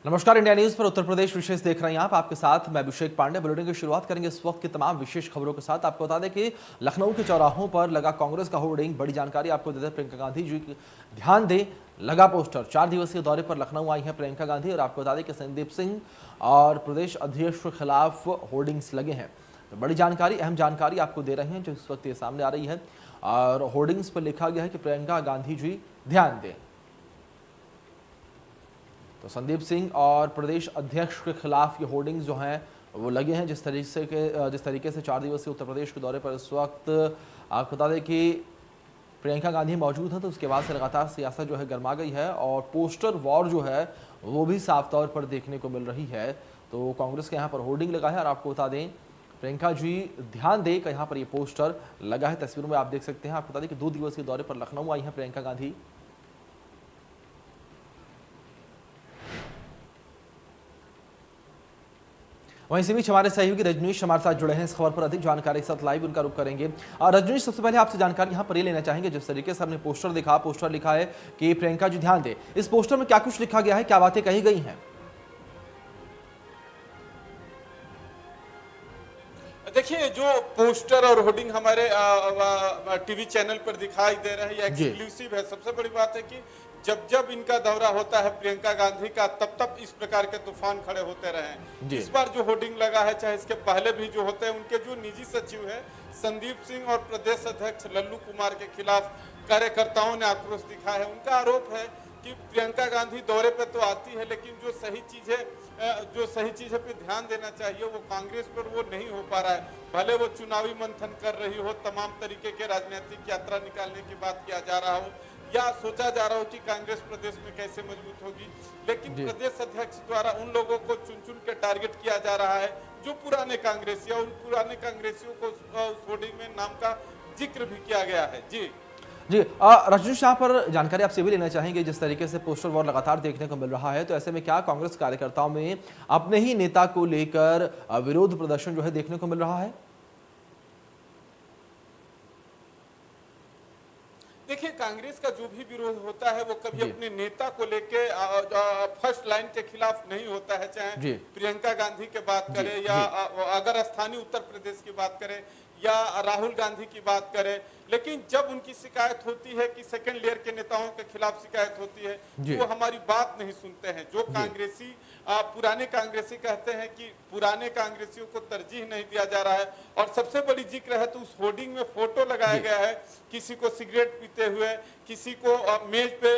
नमस्कार, India news पर उत्तर प्रदेश विशेष देख रहे हैं आप। आपके साथ मैं अभिषेक पांडे। बुलेटिन की शुरुआत करेंगे इस वक्त की तमाम विशेष खबरों के साथ। आपको बता दें कि लखनऊ के चौराहों पर लगा कांग्रेस का होर्डिंग। बड़ी जानकारी आपको देते हैं, प्रियंका गांधी जी ध्यान दें लगा पोस्टर। 4 दिवसीय दौरे पर लखनऊ आई हैं प्रियंका गांधी और आपको बता दें कि संदीप सिंह और प्रदेश अध्यक्ष के खिलाफ होर्डिंग्स लगे हैं। तो बड़ी जानकारी, अहम जानकारी आपको दे रहे हैं जो इस वक्त ये सामने आ रही है। और होर्डिंग्स पर लिखा गया है कि प्रियंका गांधी जी ध्यान दें। तो संदीप सिंह और प्रदेश अध्यक्ष के खिलाफ ये होर्डिंग्स जो हैं वो लगे हैं। जिस तरीके से 4 दिवसीय उत्तर प्रदेश के दौरे पर इस वक्त आपको बता दें कि प्रियंका गांधी मौजूद है, तो उसके बाद से लगातार सियासत जो है गर्मा गई है और पोस्टर वॉर जो है वो भी साफ तौर पर देखने को मिल रही है। तो कांग्रेस के यहाँ पर होर्डिंग लगा है और आपको बता दें प्रियंका जी ध्यान दें का यहाँ पर ये पोस्टर लगा है। तस्वीरों में आप देख सकते हैं। आपको बता दें कि 2 दिवसीय दौरे पर लखनऊ आई हैं प्रियंका गांधी। वहीं इसी बीच हमारे सहयोगी रजनीश हमारे साथ जुड़े हैं इस खबर पर अधिक जानकारी के साथ लाइव उनका रुख करेंगे। और रजनीश, सबसे पहले आपसे जानकारी यहाँ पर ये लेना चाहेंगे, जिस तरीके से हमने पोस्टर देखा, पोस्टर लिखा है कि प्रियंका जी ध्यान दे। इस पोस्टर में क्या कुछ लिखा गया है, क्या बातें कही गई हैं? देखिए, जो पोस्टर और होर्डिंग हमारे टीवी चैनल पर दिखाई दे रहा है, ये एक्सक्लूसिव है। सबसे बड़ी बात है कि जब जब इनका दौरा होता है प्रियंका गांधी का, तब तब इस प्रकार के तूफान खड़े होते रहे हैं। इस बार जो होर्डिंग लगा है, चाहे इसके पहले भी जो होते हैं, उनके जो निजी सचिव है संदीप सिंह और प्रदेश अध्यक्ष लल्लू कुमार के खिलाफ कार्यकर्ताओं ने आक्रोश दिखाया है। उनका आरोप है कि प्रियंका गांधी दौरे पे तो आती है, लेकिन जो सही चीजें पे ध्यान देना चाहिए वो कांग्रेस पर वो नहीं हो पा रहा है। भले वो चुनावी मंथन कर रही हो, तमाम तरीके के राजनीतिक यात्रा निकालने की बात किया जा रहा हो, या सोचा जा रहा हो कि कांग्रेस प्रदेश में कैसे मजबूत होगी, लेकिन प्रदेश अध्यक्ष द्वारा उन लोगों को चुन चुन के टारगेट किया जा रहा है जो पुराने कांग्रेसी, उन पुराने कांग्रेसियों को उस होर्डिंग में नाम का जिक्र भी किया गया है। जी रजनीश, यहाँ पर जानकारी आपसे भी लेना चाहेंगे, जिस तरीके से पोस्टर वॉर लगातार देखने को मिल रहा है, तो ऐसे में क्या कांग्रेस कार्यकर्ताओं में अपने ही नेता को लेकर विरोध प्रदर्शन जो है देखने को मिल रहा है? देखिए, कांग्रेस का जो भी विरोध होता है वो कभी अपने नेता को लेके फर्स्ट लाइन के खिलाफ नहीं होता है। चाहे प्रियंका गांधी की बात करें या अगर स्थानीय उत्तर प्रदेश की बात करें या राहुल गांधी की बात करें, लेकिन जब उनकी शिकायत होती है कि सेकंड लेयर के नेताओं के खिलाफ शिकायत होती है, वो हमारी बात नहीं सुनते हैं। जो कांग्रेसी पुराने कांग्रेसी कहते हैं कि पुराने कांग्रेसियों को तरजीह नहीं दिया जा रहा है। और सबसे बड़ी जिक्र है तो उस होर्डिंग में फोटो लगाया गया है, किसी को सिगरेट पीते हुए, किसी को मेज पे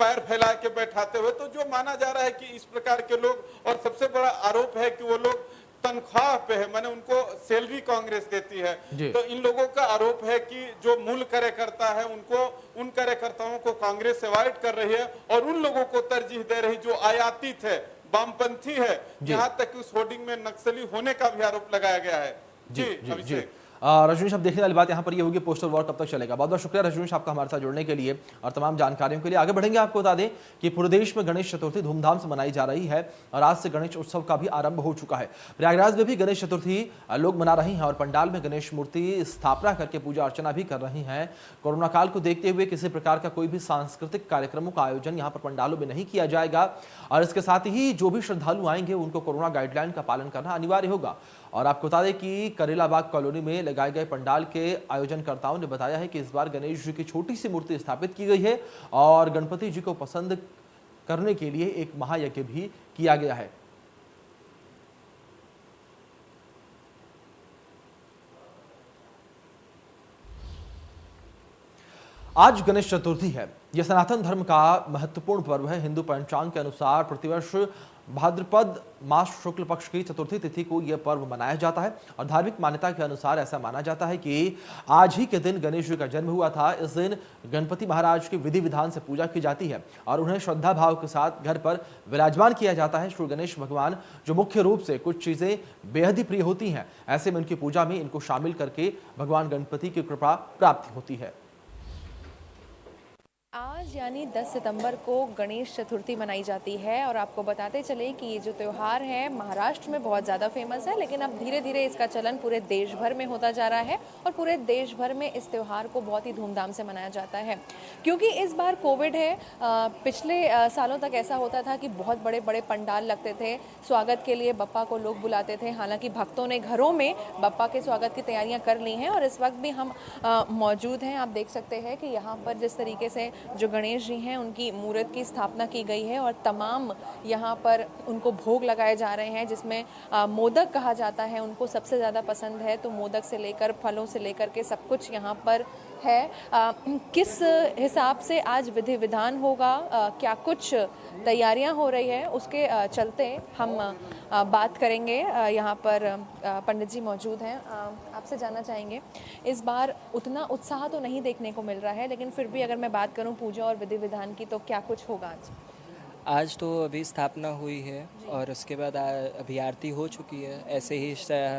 पैर फैला के बैठाते हुए, तो जो माना जा रहा है कि इस प्रकार के लोग, और सबसे बड़ा आरोप है कि वो लोग तनख्वाह पे है, माने उनको सैलरी कांग्रेस देती है। तो इन लोगों का आरोप है कि जो मूल कार्यकर्ता है उनको, उन कार्यकर्ताओं को कांग्रेस अवॉइड कर रही है और उन लोगों को तरजीह दे रही जो आयातित है, वामपंथी है। यहाँ तक उस होर्डिंग में नक्सली होने का भी आरोप लगाया गया है। जी रजनीश, अब देखने वाली बात यहाँ पर ये होगी पोस्टर वॉर कब तक चलेगा। बहुत बहुत शुक्रिया रजनीश आपका हमारे साथ जुड़ने के लिए और तमाम जानकारियों के लिए। आगे बढ़ेंगे, आपको बता दें कि पूरे देश में गणेश चतुर्थी धूमधाम से मनाई जा रही है और आज से गणेश उत्सव का भी आरंभ हो चुका है। प्रयागराज में भी गणेश चतुर्थी लोग मना रहे हैं और पंडाल में गणेश मूर्ति स्थापना करके पूजा अर्चना भी कर रही हैं। कोरोना काल को देखते हुए किसी प्रकार का कोई भी सांस्कृतिक कार्यक्रमों का आयोजन यहाँ पर पंडालों में नहीं किया जाएगा और इसके साथ ही जो भी श्रद्धालु आएंगे उनको कोरोना गाइडलाइन का पालन करना अनिवार्य होगा। और आपको बता दें कि करेलाबाग कॉलोनी में लगाए गए पंडाल के आयोजनकर्ताओं ने बताया है कि इस बार गणेश जी की छोटी सी मूर्ति स्थापित की गई है और गणपति जी को पसंद करने के लिए एक महायज्ञ भी किया गया है। आज गणेश चतुर्थी है। यह सनातन धर्म का महत्वपूर्ण पर्व है। हिंदू पंचांग के अनुसार प्रतिवर्ष भाद्रपद मास शुक्ल पक्ष की चतुर्थी तिथि को यह पर्व मनाया जाता है और धार्मिक मान्यता के अनुसार ऐसा माना जाता है कि आज ही के दिन गणेश जी का जन्म हुआ था। इस दिन गणपति महाराज की विधि विधान से पूजा की जाती है और उन्हें श्रद्धा भाव के साथ घर पर विराजमान किया जाता है। श्री गणेश भगवान जो मुख्य रूप से कुछ चीजें बेहद ही प्रिय होती हैं, ऐसे में उनकी पूजा में इनको शामिल करके भगवान गणपति की कृपा प्राप्ति होती है। आज आज यानी 10 सितंबर को गणेश चतुर्थी मनाई जाती है और आपको बताते चले कि ये जो त्यौहार है महाराष्ट्र में बहुत ज़्यादा फेमस है, लेकिन अब धीरे धीरे इसका चलन पूरे देश भर में होता जा रहा है और पूरे देश भर में इस त्यौहार को बहुत ही धूमधाम से मनाया जाता है। क्योंकि इस बार कोविड है, पिछले सालों तक ऐसा होता था कि बहुत बड़े बड़े पंडाल लगते थे, स्वागत के लिए बप्पा को लोग बुलाते थे। हालांकि भक्तों ने घरों में बप्पा के स्वागत की तैयारियां कर ली हैं और इस वक्त भी हम मौजूद हैं। आप देख सकते हैं कि यहाँ पर जिस तरीके से जो गणेश जी हैं उनकी मूर्त की स्थापना की गई है और तमाम यहाँ पर उनको भोग लगाए जा रहे हैं, जिसमें मोदक कहा जाता है, उनको सबसे ज़्यादा पसंद है। तो मोदक से लेकर फलों से लेकर के सब कुछ यहाँ पर है। किस हिसाब से आज विधि विधान होगा, क्या कुछ तैयारियां हो रही है, उसके चलते हम बात करेंगे। यहाँ पर पंडित जी मौजूद हैं, आपसे जानना चाहेंगे इस बार उतना उत्साह तो नहीं देखने को मिल रहा है, लेकिन फिर भी अगर मैं बात करूं पूजा और विधि विधान की तो क्या कुछ होगा आज? आज तो अभी स्थापना हुई है और उसके बाद अभी आरती हो चुकी है। ऐसे ही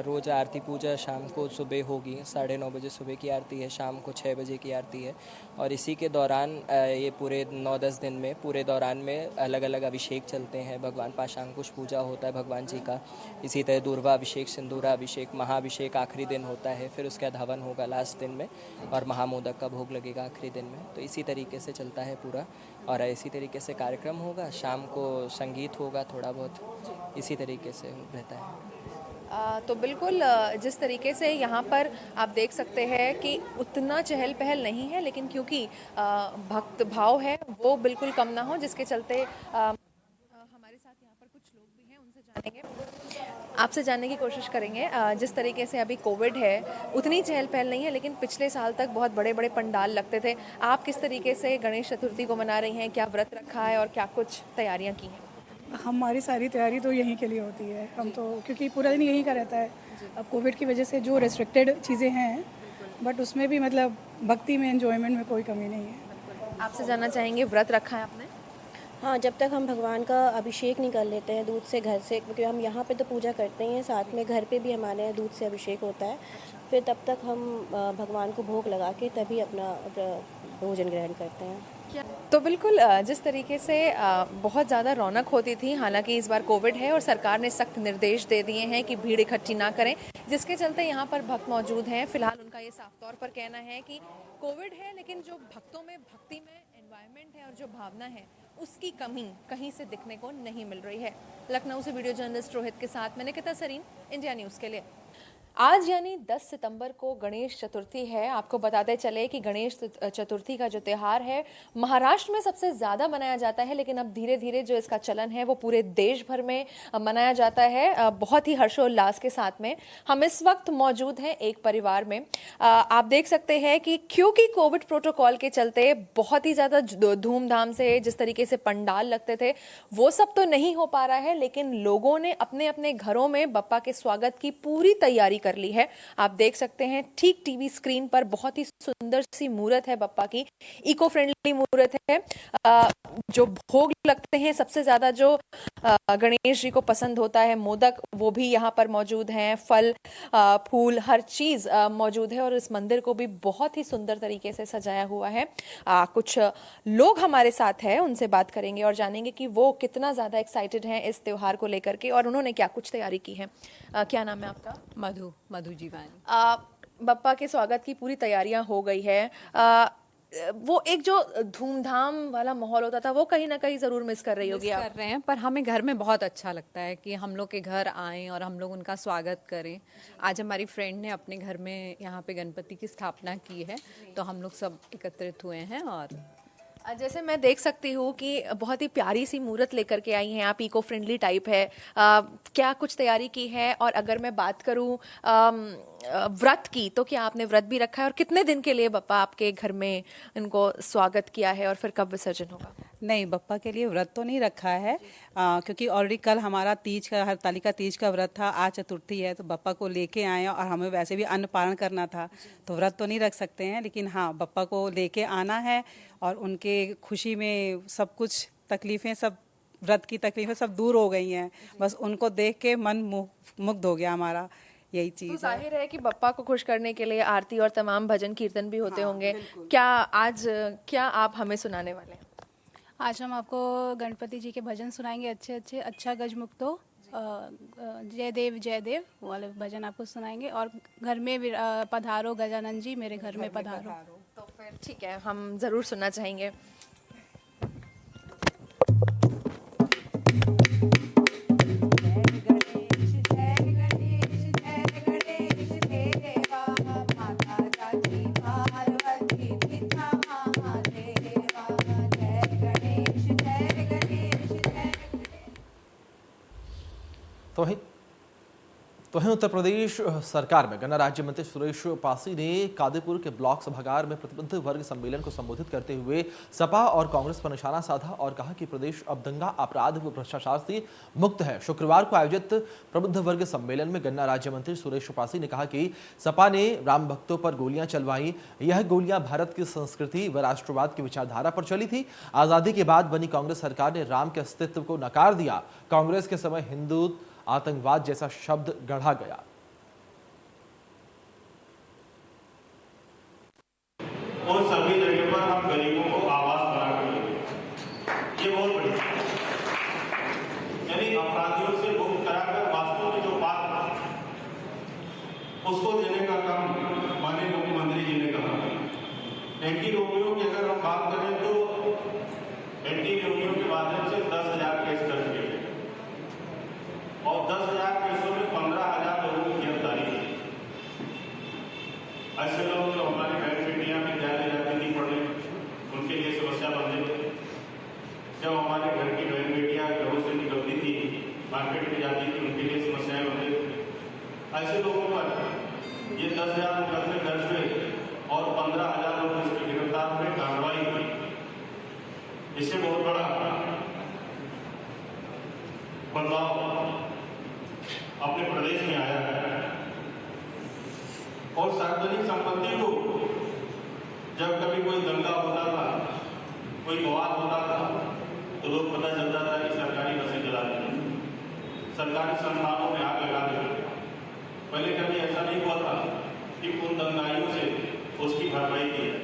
रोज़ आरती पूजा शाम को सुबह होगी, 9:30 बजे सुबह की आरती है, शाम को 6 बजे की आरती है। और इसी के दौरान ये पूरे 9-10 दिन में पूरे दौरान में अलग अलग अभिषेक चलते हैं। भगवान पाशांकुश पूजा होता है भगवान जी का, इसी तरह दूर्वा अभिषेक, सिंदूरा अभिषेक, महाअभिषेक आखिरी दिन होता है, फिर उसके बाद हवन होगा लास्ट दिन में और महामोदक का भोग लगेगा आखिरी दिन में। तो इसी तरीके से चलता है पूरा और इसी तरीके से कार्यक्रम होगा। शाम को संगीत होगा थोड़ा बहुत, इसी तरीके से रहता है। तो बिल्कुल जिस तरीके से यहाँ पर आप देख सकते हैं कि उतना चहल पहल नहीं है, लेकिन क्योंकि भक्त भाव है वो बिल्कुल कम ना हो, जिसके चलते हमारे साथ यहाँ पर कुछ लोग भी हैं, उनसे जानेंगे, आपसे जानने की कोशिश करेंगे। जिस तरीके से अभी कोविड है उतनी चहल पहल नहीं है, लेकिन पिछले साल तक बहुत बड़े बड़े पंडाल लगते थे। आप किस तरीके से गणेश चतुर्थी को मना रही हैं, क्या व्रत रखा है और क्या कुछ तैयारियाँ की हैं? हमारी सारी तैयारी तो यहीं के लिए होती है, हम तो क्योंकि पूरा दिन यहीं का रहता है। अब कोविड की वजह से जो रेस्ट्रिक्टेड चीज़ें हैं, बट उसमें भी मतलब भक्ति में, एंजॉयमेंट में कोई कमी नहीं है। आपसे जानना चाहेंगे व्रत रखा है आपने? हाँ, जब तक हम भगवान का अभिषेक नहीं कर लेते हैं दूध से घर से, क्योंकि हम यहाँ पे तो पूजा करते ही हैं, साथ में घर पे भी हमारे यहाँ दूध से अभिषेक होता है, फिर तब तक हम भगवान को भोग लगा के तभी अपना भोजन ग्रहण करते हैं। तो बिल्कुल जिस तरीके से बहुत ज़्यादा रौनक होती थी, हालांकि इस बार कोविड है और सरकार ने सख्त निर्देश दे दिए हैं कि भीड़ इकट्ठी ना करें, जिसके चलते यहाँ पर भक्त मौजूद हैं। फिलहाल उनका ये साफ तौर पर कहना है कि कोविड है, लेकिन जो भक्तों में भक्ति में एनवायरनमेंट है और जो भावना है उसकी कमी कहीं से दिखने को नहीं मिल रही है। लखनऊ से वीडियो जर्नलिस्ट रोहित के साथ मैं निकिता सरीन, इंडिया न्यूज़ के लिए। आज यानी 10 सितंबर को गणेश चतुर्थी है। आपको बताते चले कि गणेश चतुर्थी का जो त्यौहार है महाराष्ट्र में सबसे ज़्यादा मनाया जाता है, लेकिन अब धीरे धीरे जो इसका चलन है वो पूरे देश भर में मनाया जाता है, बहुत ही हर्षोल्लास के साथ में। हम इस वक्त मौजूद हैं एक परिवार में। आप देख सकते हैं कि क्योंकि कोविड प्रोटोकॉल के चलते बहुत ही ज़्यादा धूमधाम से जिस तरीके से पंडाल लगते थे वो सब तो नहीं हो पा रहा है, लेकिन लोगों ने अपने अपने घरों में बप्पा के स्वागत की पूरी तैयारी कर ली है। आप देख सकते हैं ठीक टीवी स्क्रीन पर बहुत ही सुंदर सी मूर्त है बप्पा की, इको फ्रेंडली मूर्त है। जो भोग लगते हैं सबसे ज्यादा जो गणेश जी को पसंद होता है मोदक, वो भी यहाँ पर मौजूद हैं। फल फूल हर चीज मौजूद है और इस मंदिर को भी बहुत ही सुंदर तरीके से सजाया हुआ है। कुछ लोग हमारे साथ हैं, उनसे बात करेंगे और जानेंगे कि वो कितना ज्यादा एक्साइटेड हैं इस त्योहार को लेकर के और उन्होंने क्या कुछ तैयारी की है। क्या नाम है आपका? मधु जीवानी। बप्पा के स्वागत की पूरी तैयारियां हो गई है। वो एक जो धूमधाम वाला माहौल होता था वो कहीं ना कहीं जरूर मिस कर रही होगी आप? कर रहे हैं, पर हमें घर में बहुत अच्छा लगता है कि हम लोग के घर आएं और हम लोग उनका स्वागत करें। आज हमारी फ्रेंड ने अपने घर में यहाँ पे गणपति की स्थापना की है, तो हम लोग सब एकत्रित हुए हैं। और जैसे मैं देख सकती हूँ कि बहुत ही प्यारी सी मूर्त लेकर के आई हैं आप, इको फ्रेंडली टाइप है। क्या कुछ तैयारी की है? और अगर मैं बात करूँ व्रत की, तो क्या आपने व्रत भी रखा है और कितने दिन के लिए बप्पा आपके घर में इनको स्वागत किया है और फिर कब विसर्जन होगा? नहीं, बप्पा के लिए व्रत तो नहीं रखा है, क्योंकि ऑलरेडी कल हमारा तीज का, हरतालिका तीज का व्रत था, आज चतुर्थी है, तो बप्पा को लेके आए और हमें वैसे भी अन्न पारण करना था, तो व्रत तो नहीं रख सकते हैं। लेकिन हाँ, बप्पा को लेके आना है और उनके खुशी में सब कुछ तकलीफ़ें, सब व्रत की तकलीफ़ें सब दूर हो गई हैं। बस उनको देख के मन मुग्ध हो गया हमारा, यही चीज़ तो जाहिर है कि बप्पा को खुश करने के लिए आरती और तमाम भजन कीर्तन भी होते होंगे। क्या आज क्या आप हमें सुनाने वाले हैं? आज हम आपको गणपति जी के भजन सुनाएंगे अच्छे अच्छे। अच्छा गजमुक्तो जय देव वो वाले भजन आपको सुनाएंगे। और घर में पधारो गजानन जी, मेरे घर में पधारो। तो फिर ठीक है, हम ज़रूर सुनना चाहेंगे। तो वहीं उत्तर प्रदेश सरकार में गन्ना राज्य मंत्री सुरेश पासी ने कादीपुर के ब्लॉक सभागार में प्रतिबंधित वर्ग सम्मेलन को संबोधित करते हुए सपा और कांग्रेस पर निशाना साधा और कहा कि प्रदेश अब दंगा, अपराध व भ्रष्टाचार से मुक्त है। शुक्रवार को आयोजित प्रबुद्ध वर्ग सम्मेलन में गन्ना राज्य मंत्री सुरेश पासी ने कहा कि सपा ने राम भक्तों पर गोलियां चलवाई। यह गोलियां भारत की संस्कृति व राष्ट्रवाद की विचारधारा पर चली थी। आजादी के बाद बनी कांग्रेस सरकार ने राम के अस्तित्व को नकार दिया। कांग्रेस के समय हिंदू आतंकवाद जैसा शब्द गढ़ा गया। और सभी जगह पर हम गरीबों को आवास बना देंगे, ये बहुत बढ़िया। यानी अपराधियों से मुक्त कराकर वास्तव में जो बात उसको देने का काम माननीय मुख्यमंत्री जी ने कहा। एंटी रोमियो की अगर हम बात करें तो एंटी रोमियो के माध्यम से 10,000 केस दर्ज किए गए और 10,000 केसों में 15,000 लोगों की गिरफ्तारी की। ऐसे लोग जो हमारे बहन बेटियां विद्यालय जाती थी पढ़ने, उनके लिए समस्या बन गई। जब हमारे घर की बहन बेटियां घरों से निकलती थी, मार्केट में जाती थी, उनके लिए समस्याएं बन गई। ऐसे लोगों पर ये 10,000 मुकदमे दर्ज हुए और 15,000 लोग इसमें गिरफ्तार हुए, कार्रवाई हुई। इससे बहुत बड़ा बदलाव अपने प्रदेश में आया है। और सार्वजनिक संपत्ति को जब कभी कोई दंगा होता था, कोई विवाद होता था, तो लोग पता चलता था कि सरकारी बसें जला दी, सरकारी संस्थानों में आग लगा दी। पहले कभी ऐसा नहीं हुआ था कि उन दंगाइयों से उसकी भरपाई की जाए।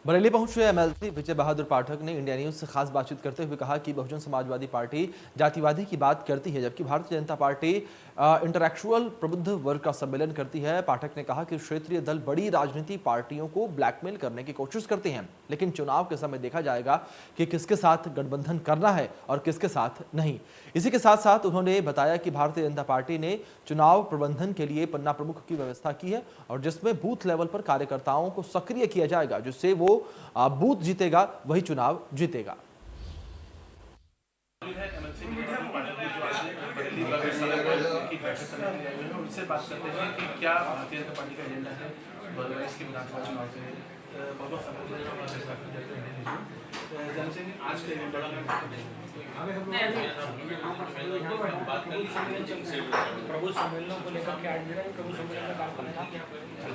बरेली पहुंचे एमएलसी विजय बहादुर पाठक ने इंडिया न्यूज से खास बातचीत करते हुए कहा कि बहुजन समाजवादी पार्टी जातिवादी की बात करती है, जबकि भारतीय जनता पार्टी इंटरेक्चुअल प्रबुद्ध वर्ग का सम्मेलन करती है। पाठक ने कहा कि क्षेत्रीय दल बड़ी राजनीति पार्टियों को ब्लैकमेल करने की कोशिश करते हैं, लेकिन चुनाव के समय देखा जाएगा कि किसके साथ गठबंधन करना है और किसके साथ नहीं। इसी के साथ साथ उन्होंने बताया कि भारतीय जनता पार्टी ने चुनाव प्रबंधन के लिए पन्ना प्रमुख की व्यवस्था की है और जिसमें बूथ लेवल पर कार्यकर्ताओं को सक्रिय किया जाएगा, जिससे वो बूथ जीतेगा वही चुनाव जीतेगा। उनसे बात करते हैं कि क्या भारतीय जनता पार्टी का एजेंडा है इसके विधानसभा चुनाव के लिए। आज के प्रभु सम्मेलनों को लेकर के आज प्रभु सम्मेलन का कार्यक्रम था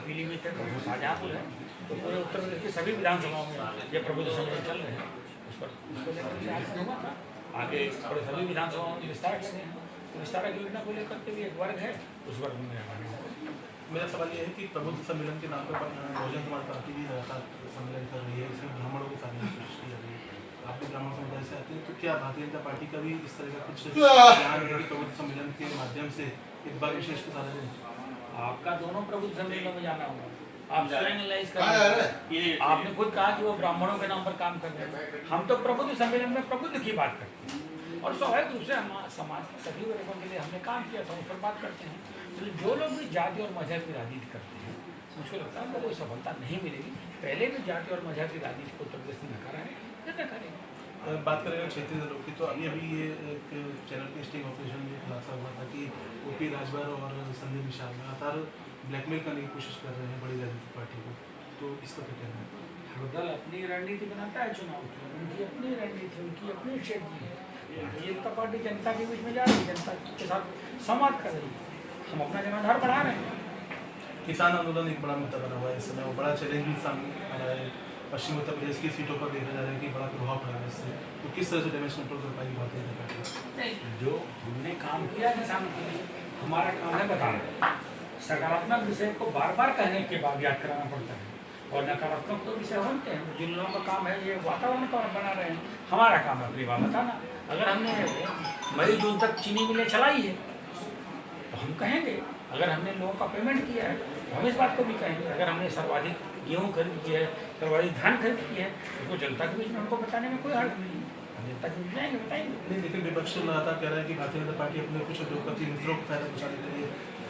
पीलीभीत है, शाहजहाँपुर है, तो पूरे उत्तर प्रदेश की सभी विधानसभाओं में ये प्रभु सम्मेलन चल रहे हैं। उस पर उसको लेकर हुआ था। आगे सभी विधानसभाओं में विस्तारक लगे हैं, तो विस्तारक योजना को लेकर के भी एक वर्ग है, उस वर्ग में मेरा सवाल यह है कि प्रबुद्ध सम्मेलन के नाम पर बहुजन समाज पार्टी भी लगातार सम्मेलन कर रही है, इसमें ब्राह्मणों को शामिल कोशिश की जा रही है। आप भी ब्राह्मण समुदाय से आते हैं, तो क्या भारतीय जनता पार्टी का भी इस तरह का कुछ ध्यान है कि प्रबुद्ध सम्मेलन के माध्यम से एक बार विशेष को सारा दें? आपका दोनों प्रबुद्ध सम्मेलन में जाना होगा, आप स्वयं एनालाइज करें। आपने खुद कहा कि वो ब्राह्मणों के नाम पर काम कर रहे हैं, हम तो प्रबुद्ध सम्मेलन में प्रबुद्ध की बात करते हैं और स्वाभाविक रूप से हम समाज के सभी वर्गों के लिए हमने काम किया था, उस पर बात करते हैं। तो जो लोग भी जाति और मजहब की राजनीति करते हैं, मुझको लगता है उनको कोई सफलता नहीं मिलेगी। पहले भी जाति और मजहब की राजनीति को उत्तर प्रदेश में नकारा है, न करेंगे। बात करेंगे क्षेत्रीय दलों की, तो अभी ये एक चैनल के स्टिंग ऑपरेशन में खुलासा हुआ था कि ओपी राजभर और संदीप निषाद लगातार ब्लैकमेल करने की कोशिश कर रहे हैं बड़ी राजनीतिक पार्टी को, तो इसका क्या कहना है? हर दल अपनी रणनीति बनाता है चुनाव की, उनकी अपनी रणनीति, उनकी अपनी स्ट्रेटजी है। भारतीय जनता पार्टी जनता के बीच में जा रही है, जनता के साथ संवाद कर रही है, हम अपना जनाधार बढ़ा रहे हैं। किसान आंदोलन एक बड़ा मुद्दा बना हुआ है इस समय, वो बड़ा चैलेंज भी सामने आ रहा है। पश्चिम उत्तर प्रदेश की सीटों पर देखा जा रहा है कि बड़ा प्रभाव पड़ा है इससे, तो किस तरह से डैमेज कंट्रोल कर पाएगी भारतीय जनता पार्टी? जो हमने काम किया किसान के लिए, हमारा काम है बताना। सकारात्मक विषय को बार बार कहने के बाद याद कराना पड़ता है, और नकारात्मक तो विषय होते हैं। जिन लोगों का काम है ये वातावरण का बना रहे हैं, हमारा काम है अपनी बात बताना। अगर हमने मई जून तक चीनी मिलें चलाई है तो हम कहेंगे, अगर हमने लोगों का पेमेंट किया है तो हम इस बात को भी कहेंगे। अगर हमने सर्वाधिक गेहूँ खरीद की है, सर्वाधिक धान खरीद की है, तो जनता के बीच में हमको बताने में कोई हर्ज नहीं है, हम जनता के बीच में आएंगे बताएंगे। नहीं, लेकिन विपक्ष लगातार कह रहा है कि भारतीय जनता पार्टी अपने कुछ उद्योगपति मित्रों को फायदा पहुँचाने के लिए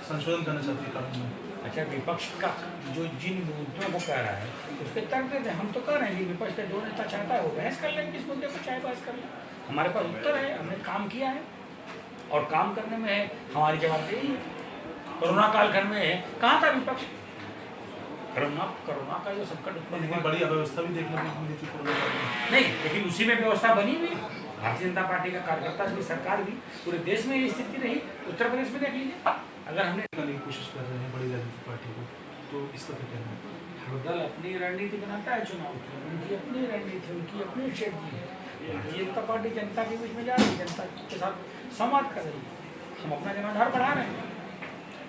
संशोधन करना चाहती है कानून में। अच्छा, विपक्ष का जो जिन मुद्दों को कह रहा है उसके तर्क देते हैं। हम तो कह रहे हैं कि विपक्ष का जो नेता चाहता है वो बहस कर लेंगे, इस मुद्दे पर चाहे बहस कर लें। हमारे पास उत्तर है, हमने काम किया है और काम करने में हमारी जवाबदेही है। कोरोना कालखंड में कहाँ था विपक्ष? कोरोना का जो संकट उत्पन्न हुआ, बड़ी अव्यवस्था भी देखने को मिली थी कोरोना काल में। नहीं, लेकिन उसी में व्यवस्था बनी हुई। भारतीय जनता पार्टी का कार्यकर्ता भी, सरकार भी, पूरे देश में ये स्थिति रही। उत्तर प्रदेश में देख लीजिए, अगर हमने करने की कोशिश कर रहे हैं बड़ी राजनीतिक पार्टी को, तो इसका क्या कहना है? हर दल अपनी रणनीति बनाता है चुनाव की, उनकी अपनी रणनीति, उनकी अपनी स्ट्रेटजी है। भारतीय जनता पार्टी जनता के बीच में जा रही है, जनता के साथ संवाद कर रही है। हम अपना जनाधार बढ़ा रहे हैं।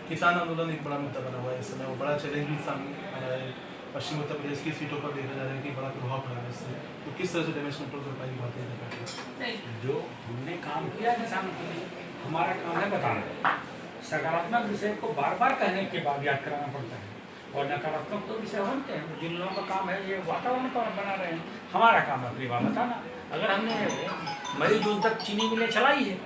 किसान आंदोलन एक बड़ा मुद्दा बना हुआ है इस समय, वो बड़ा चैलेंज भी सामने आ रहा है। पश्चिम उत्तर प्रदेश की सीटों पर देखा जा रहा है कि बड़ा प्रभाव पड़ा है इससे, तो किस तरह से डैमेज कंट्रोल कर पाएगी भारतीय जनता पार्टी? नहीं, जो हमने काम किया किसानों के लिए, हमारा काम है बताना। सकारात्मक विषय को बार बार कहने के बाद याद कराना पड़ता है, और नकारात्मक तो विषय होते हैं। जिन लोगों का काम है ये वातावरण का बना रहे हैं, हमारा काम है अपनी बात बताना। अगर हमने मई जून तक चीनी मिलें चलाई है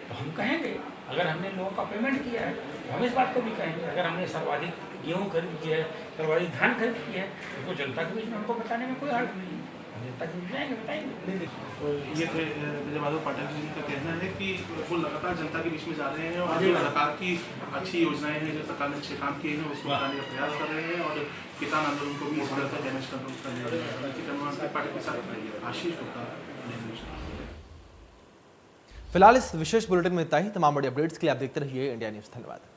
तो हम कहेंगे, अगर हमने लोगों का पेमेंट किया है तो हम इस बात को भी कहेंगे। अगर हमने सर्वाधिक गेहूँ खरीद की है, सर्वाधिक धान खरीद की है, तो जनता के बीच में हमको बताने में कोई हर्ज नहीं है, हम जनता के बीच में आएंगे बताएंगे। तो ये विजय माधव पाठक जी का कहना है कि वो लगातार जनता के बीच में जा रहे हैं और जो सरकार की अच्छी योजनाएं हैं, जो सरकार ने अच्छे काम किए हैं, उसको बताने का प्रयास कर रहे हैं और किसान आंदोलन को भी इस तरह से डैमेज कंट्रोल करने के पार्टी के साथ आशीष गुप्ता। फिलहाल इस विशेष बुलेटिन में इतना ही। तमाम बड़े अपडेट्स के लिए आप देखते रहिए इंडिया न्यूज़। धन्यवाद।